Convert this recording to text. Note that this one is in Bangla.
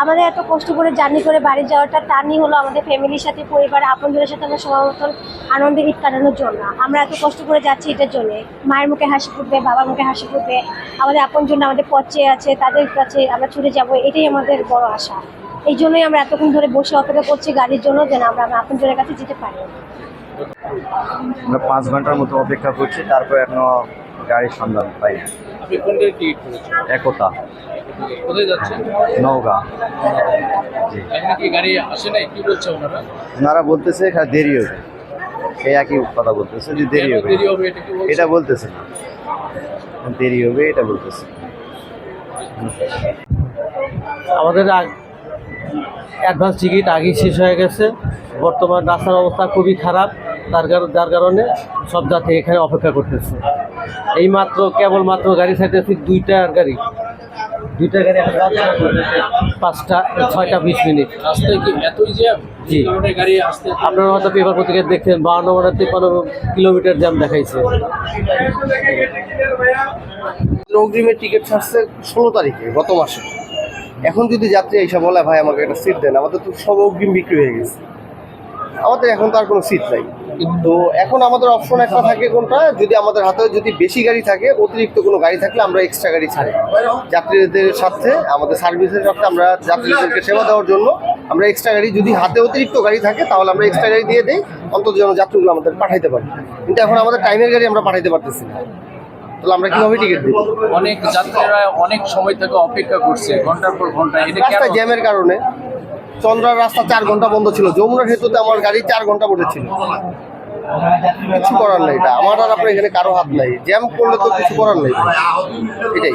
আমাদের এত কষ্ট করে জার্নি করে বাড়ি যাওয়াটা টার্নিং হলো আমাদের ফ্যামিলির সাথে, পরিবার আপনজনের সাথে আমরা সময় মতন আনন্দে ঈদ কাটানোর জন্য। আমরা এত কষ্ট করে যাচ্ছি এটার জন্য, মায়ের মুখে হাসি ফুটবে, বাবার মুখে হাসি ফুটবে, আমাদের আপনজন আমাদের পথ চেয়ে আছে, তাদের কাছে আমরা ছুটে যাব, এটাই আমাদের বড় আশা। এই জন্যই আমরা এতক্ষণ ধরে বসে অপেক্ষা করছি গাড়ির জন্য, যেন আমরা আমার আপনজনের কাছে যেতে পারি। আমরা 5 ঘন্টার মতো অপেক্ষা করছি, তারপর এখনো গাড়ির সন্ধান পাই। আপনি কোন গাড়ি টিকিট করেছেন? একতা, কোথায় যাচ্ছেন? নওগাঁ। জি, এখন কি গাড়ি আসে নাই? কি বলছে ওনারা? ওনারা বলতেছে এখানে দেরি হবে, এই একই কথা বলতেছে যে দেরি কেন হবে। দেরি হবে এটা কি বলছে? এটা বলতেছে না, দেরি হবে এটা বলতেছে। আমাদের অ্যাডভান্স টিকিট আগেই শেষ হয়ে গেছে। বর্তমান রাস্তার অবস্থা খুবই খারাপ, যার কারণে সব যাত্রী এখানে অপেক্ষা করতেছে। এইমাত্র কেবলমাত্র গাড়ি ছাড়তেছি, দুইটা গাড়ি এখন যাচ্ছে 5টা 6টা 20 মিনিট। রাস্তায় কি এতই জ্যাম? জি। এই কারণে গাড়ি আসতে আপনারা হয়তো পেপার পত্রিকায় দেখছেন 52 কিলোমিটার জ্যাম দেখাইছে। অগ্রিমের টিকিট ছাড়ছে 16 তারিখে গত মাসে। এখন যদি যাত্রী এসে বলে ভাই আমাকে একটা সিট দেন, আমাদের তো সব অগ্রিম বিক্রি হয়ে গেছে, আমাদের এখন তো আর কোনো সিট নাই। কিন্তু এখন আমাদের অপশন একটা থাকে, কোনটা যদি আমাদের হাতে যদি বেশি গাড়ি থাকে, অতিরিক্ত কোনো গাড়ি থাকলে আমরা এক্সট্রা গাড়ি ছাড়ি যাত্রীদের সাথে, আমাদের সার্ভিসের সাথে আমরা যাত্রীদেরকে সেবা দেওয়ার জন্য আমরা এক্সট্রা গাড়ি, যদি হাতে অতিরিক্ত গাড়ি থাকে তাহলে আমরা এক্সট্রা গাড়ি দিয়ে দিই, অন্তত যেন যাত্রীগুলো আমাদের পাঠাইতে পারি। কিন্তু এখন আমাদের টাইমের গাড়ি আমরা পাঠাইতে পারতেছি না, তাহলে আমরা কিভাবে টিকিট দিই? অনেক যাত্রীরা অনেক সময় থেকে অপেক্ষা করছে, ঘন্টার পর ঘন্টা। এটা কেন? রাস্তায় জ্যামের কারণে। চন্দ্রার রাস্তা 4 ঘন্টা বন্ধ ছিল, যমুনার হেতুতে আমার গাড়ি 4 ঘন্টা বসেছিল। কিছু করার নেই, এটা আমার আর আপনার এখানে কারো হাত নাই, জ্যাম করলে তো কিছু করার নেই, এটাই।